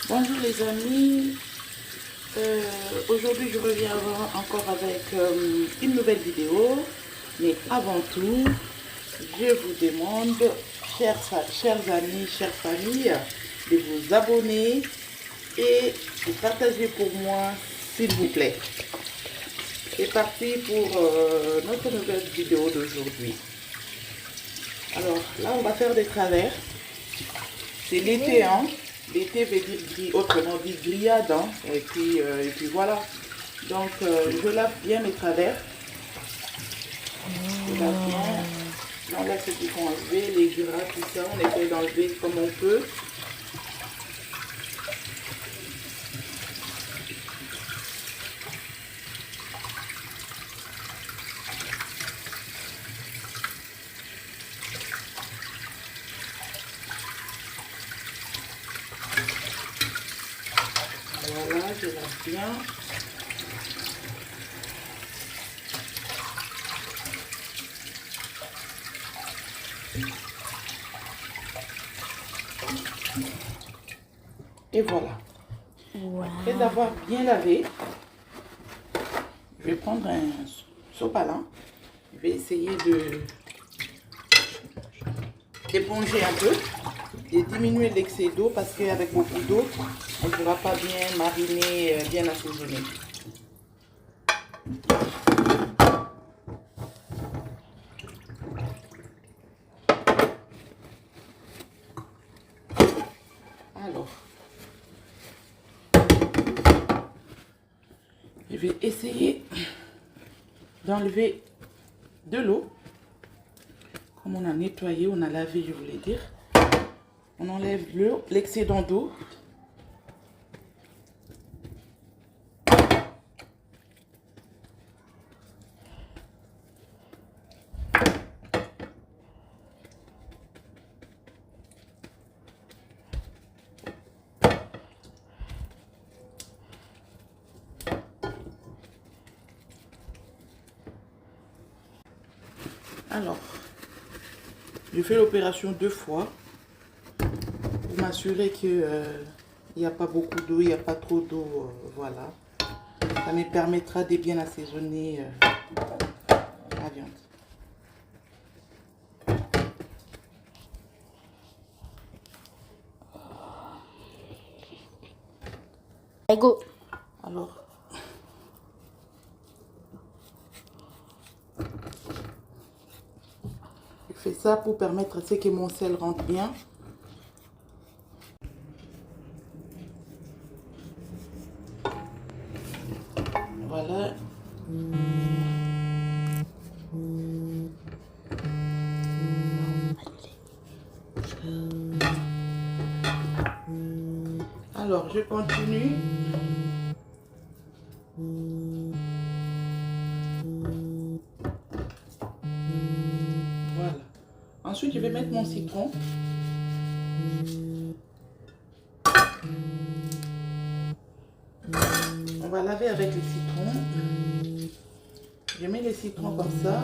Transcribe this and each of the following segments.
Bonjour les amis, aujourd'hui je reviens encore avec une nouvelle vidéo, mais avant tout je vous demande, chers amis, chères familles, de vous abonner et de partager pour moi s'il vous plaît. C'est parti pour notre nouvelle vidéo d'aujourd'hui. Alors là on va faire des travers, c'est l'été hein. L'été veut dire autrement dit grillade, hein? Et puis voilà. Donc je lave bien mes travers. Je lave bien. J'enlève ce qu'il faut enlever, les gras, tout ça. On essaie d'enlever comme on peut. Voilà, je lave bien. Et voilà. Wow. Après avoir bien lavé, je vais prendre un sopalin. Je vais essayer d'éponger un peu, de diminuer l'excès d'eau parce qu'avec beaucoup d'eau, on ne pourra pas bien mariner, bien assaisonner. Alors, je vais essayer d'enlever de l'eau. Comme on a nettoyé, on a lavé, je voulais dire. On enlève l'excédent d'eau. Alors, je fais l'opération 2 fois pour m'assurer qu'il n'y a pas beaucoup d'eau, il n'y a pas trop d'eau, voilà. Ça me permettra de bien assaisonner la viande. Allez, go. Alors, je fais ça pour permettre à ce que mon sel rentre bien. Voilà. Alors, je continue. Voilà. Ensuite, je vais mettre mon citron. On va laver avec le citron. Je mets le citron comme ça.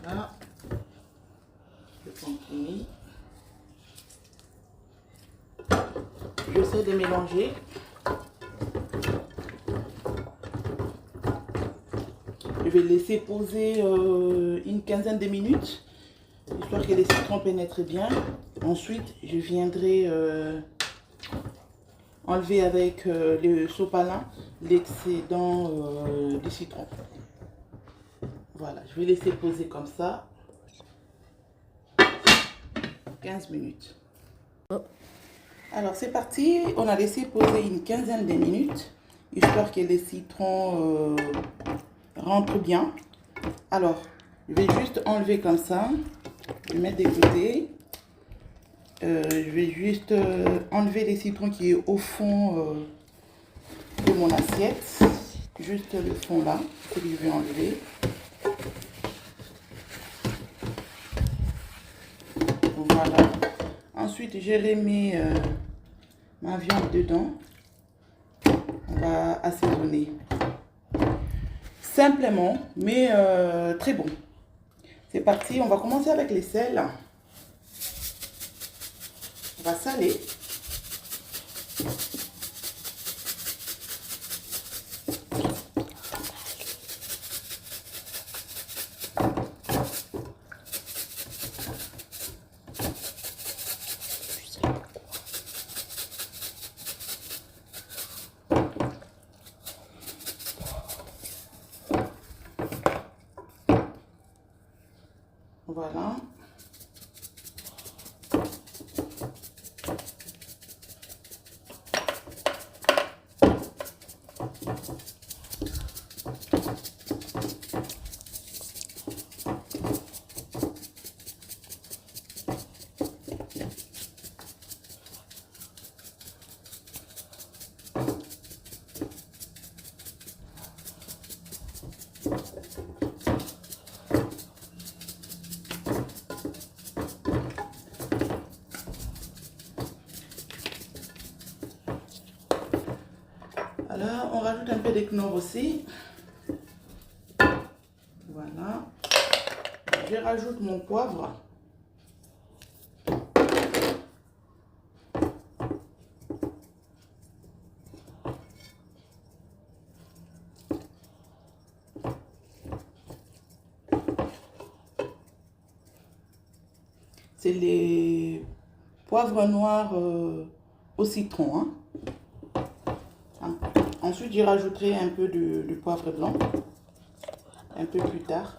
Voilà. Je continue. J'essaie de mélanger. Je vais laisser poser une quinzaine de minutes, histoire que les citrons pénètrent bien. Ensuite, je viendrai enlever avec le sopalin l'excédent du citron. Voilà, je vais laisser poser comme ça 15 minutes. Alors c'est parti, on a laissé poser une quinzaine de minutes, histoire que les citrons rentrent bien. Alors, je vais juste enlever comme ça, je vais mettre de côté. Je vais juste enlever les citrons qui est au fond de mon assiette. juste le fond là, ce que je vais enlever. Voilà. Ensuite, je remets ma viande dedans. On va assaisonner. Simplement, mais très bon. C'est parti, on va commencer avec les sels. On va saler. Voilà. Alors, on rajoute un peu de knorr aussi. Voilà. Je rajoute mon poivre. C'est les poivres noirs au citron. Hein. Ensuite, j'y rajouterai un peu de poivre blanc, un peu plus tard.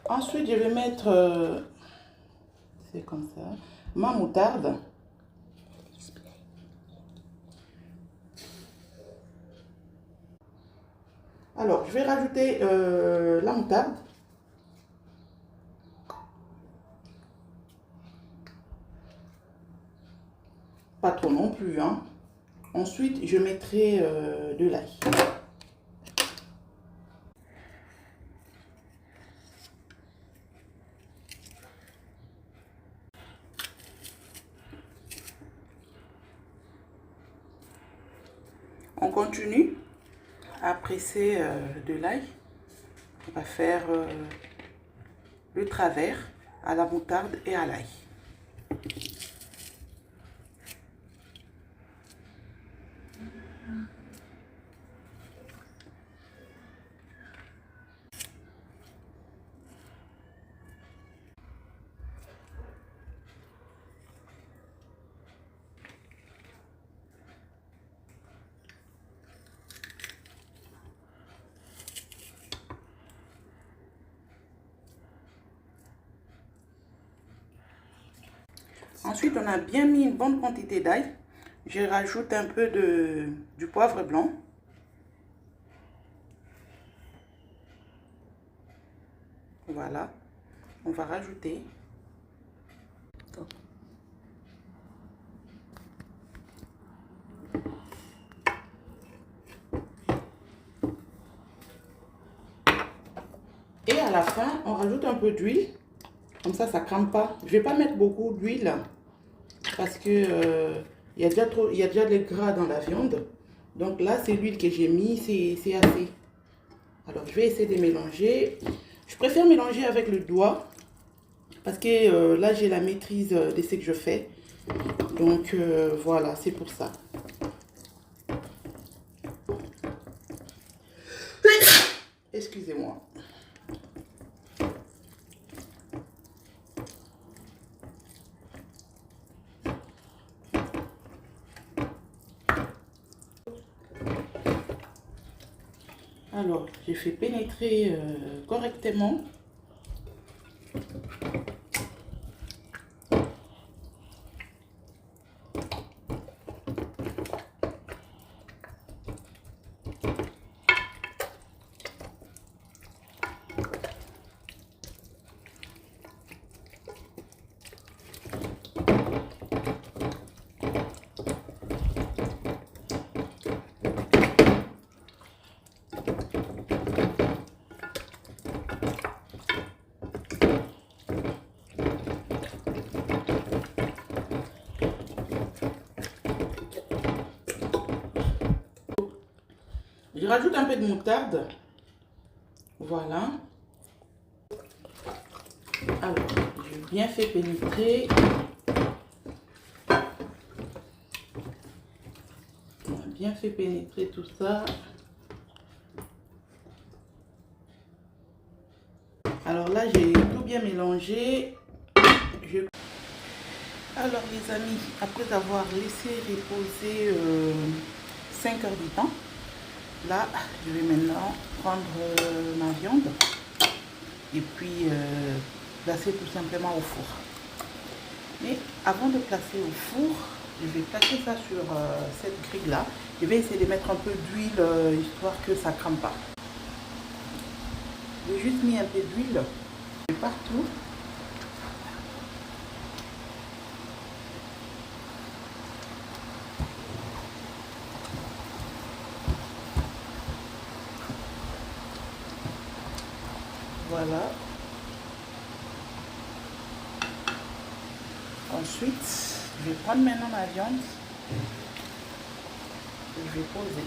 Ensuite, je vais mettre, c'est comme ça, ma moutarde. Alors, je vais rajouter la moutarde. Pas trop non plus, hein. Ensuite, je mettrai de l'ail. On continue à presser de l'ail. On va faire le travers à la moutarde et à l'ail. Ensuite, on a bien mis une bonne quantité d'ail. Je rajoute un peu du poivre blanc. Voilà. On va rajouter. Et à la fin, on rajoute un peu d'huile. Comme ça ne crame pas. Je ne vais pas mettre beaucoup d'huile parce que il y a déjà des gras dans la viande. Donc là, c'est l'huile que j'ai mis, c'est assez. Alors, je vais essayer de mélanger. Je préfère mélanger avec le doigt parce que là, j'ai la maîtrise de ce que je fais. Donc, voilà, c'est pour ça. Excusez-moi. Alors, j'ai fait pénétrer correctement. Je rajoute un peu de moutarde. Voilà. Alors, j'ai bien fait pénétrer. On a bien fait pénétrer tout ça. Alors là, j'ai tout bien mélangé. Alors les amis, après avoir laissé reposer 5 heures du temps, là, je vais maintenant prendre ma viande et puis placer tout simplement au four. Mais avant de placer au four, je vais placer ça sur cette grille là. Je vais essayer de mettre un peu d'huile histoire que ça ne crame pas. J'ai juste mis un peu d'huile partout. Voilà. Ensuite, je vais prendre maintenant ma viande et je vais poser.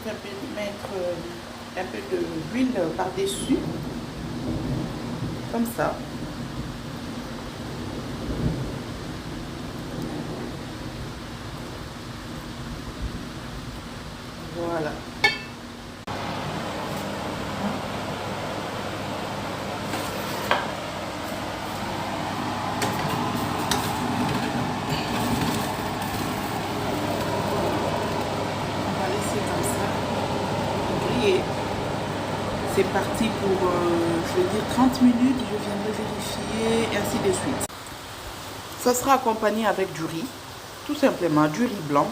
Je vais mettre un peu d'huile par-dessus, comme ça. Voilà. C'est parti pour, je vais dire 30 minutes, je viendrai vérifier et ainsi de suite. Ça sera accompagné avec du riz, tout simplement, du riz blanc,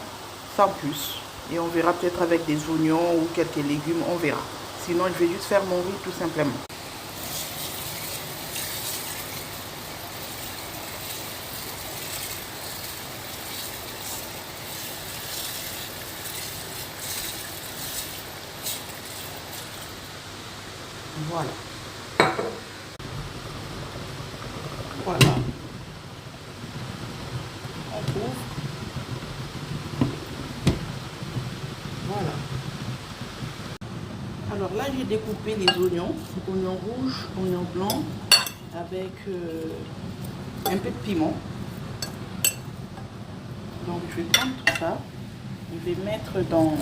sans plus. Et on verra peut-être avec des oignons ou quelques légumes, on verra. Sinon, je vais juste faire mon riz tout simplement. Voilà. Voilà. On ouvre. Voilà. Alors là, j'ai découpé les oignons rouges, oignons blancs, avec un peu de piment. Donc je vais prendre tout ça. Je vais mettre dans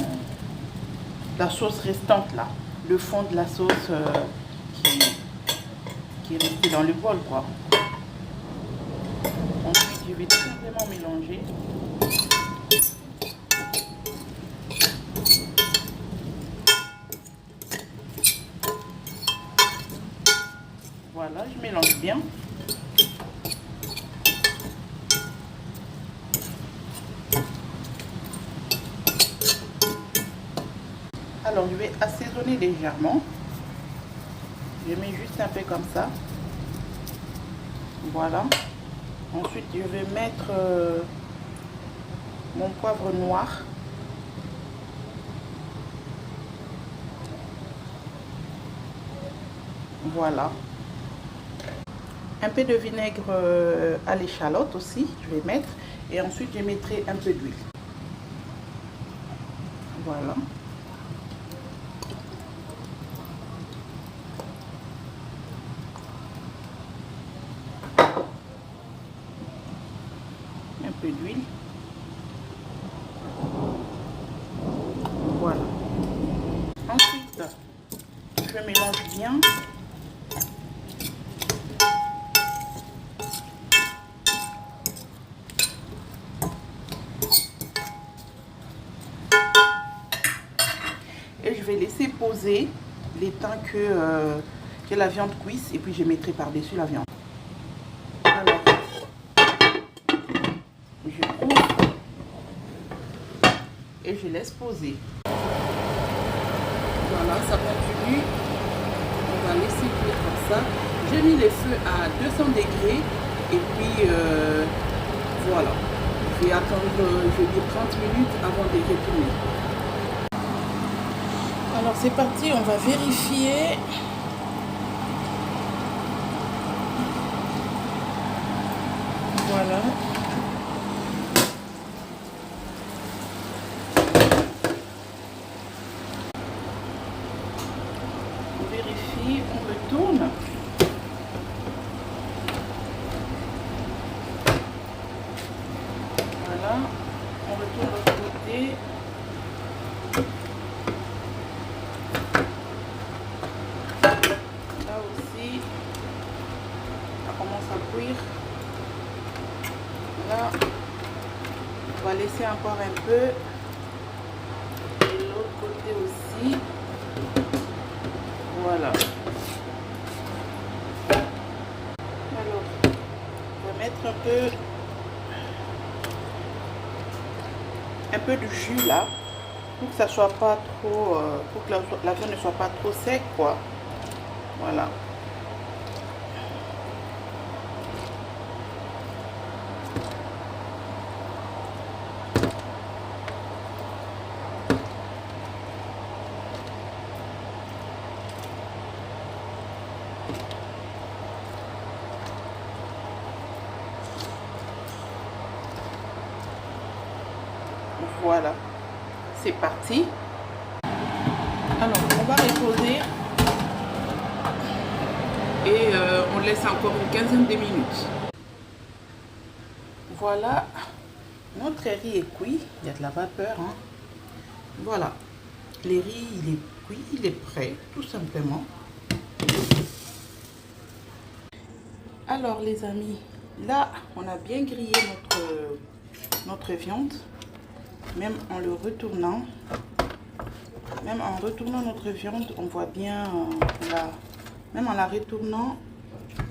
la sauce restante là. Le fond de la sauce qui est resté dans le bol, quoi. Ensuite, je vais tout simplement mélanger. Voilà, je mélange bien. Alors, je vais assaisonner légèrement. Je mets juste un peu comme ça. Voilà. Ensuite, je vais mettre mon poivre noir. Voilà. Un peu de vinaigre à l'échalote aussi, je vais mettre. Et ensuite, je mettrai un peu d'huile. Voilà. Un peu d'huile. Voilà. Ensuite, je mélange bien. Et je vais laisser poser les temps que J'ai la viande cuite et puis je mettrai par-dessus la viande. Alors, je couvre et je laisse poser. Voilà, ça continue. On va laisser cuire comme ça. J'ai mis les feux à 200 degrés et puis voilà. Je vais attendre, je vais dire 30 minutes avant de retourner. Alors c'est parti, on va vérifier. Voilà. On vérifie, on retourne. Voilà, on retourne de l'autre côté. Là aussi, ça commence à cuire. Là, on va laisser encore un peu. Et l'autre côté aussi. Voilà. Alors, on va mettre un peu de jus là, pour que ça soit pas trop, pour que la viande ne soit pas trop sec, quoi. Voilà. Voilà, c'est parti. Alors, on va reposer et on laisse encore une quinzaine de minutes. Voilà, notre riz est cuit. Il y a de la vapeur, hein. Voilà, le riz, il est cuit, il est prêt, tout simplement. Alors, les amis, là, on a bien grillé notre viande. Même en retournant notre viande, on voit bien, même en la retournant,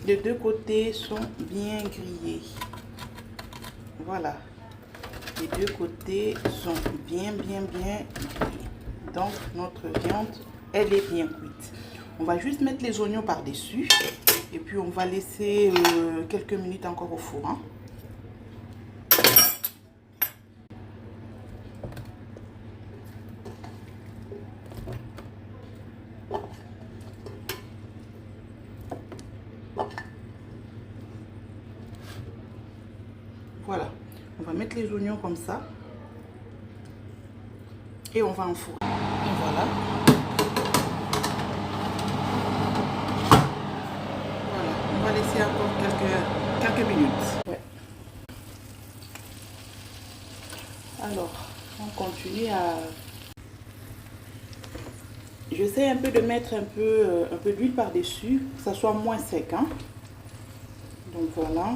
les deux côtés sont bien grillés. Voilà, les deux côtés sont bien grillés. Donc notre viande, elle est bien cuite. On va juste mettre les oignons par-dessus et puis on va laisser quelques minutes encore au four, hein. Voilà, on va mettre les oignons comme ça et on va enfourner. Et voilà. Voilà, on va laisser encore quelques minutes. Ouais. Alors, on continue à... J'essaie un peu de mettre un peu d'huile par-dessus, que ça soit moins sec, hein. Donc voilà.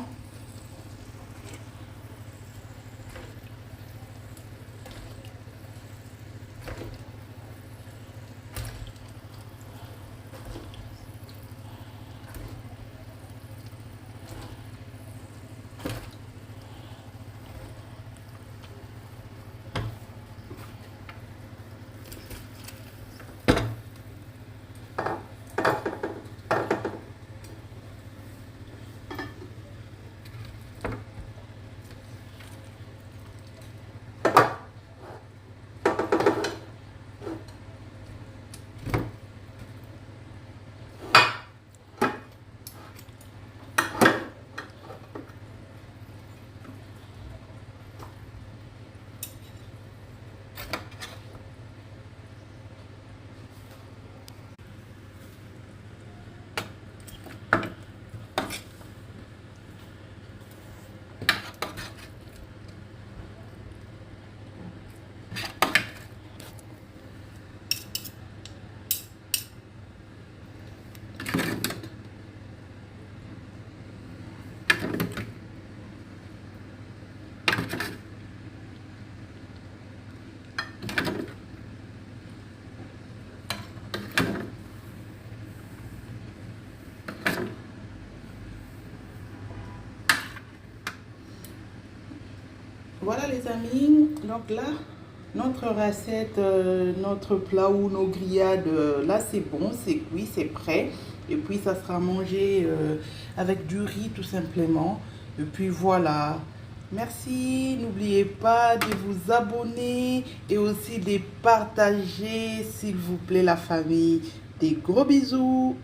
voilà les amis, donc là, notre recette, notre plat ou nos grillades, là c'est bon, c'est cuit, c'est prêt. Et puis ça sera mangé avec du riz tout simplement. Et puis voilà. Merci, n'oubliez pas de vous abonner et aussi de partager s'il vous plaît la famille. Des gros bisous.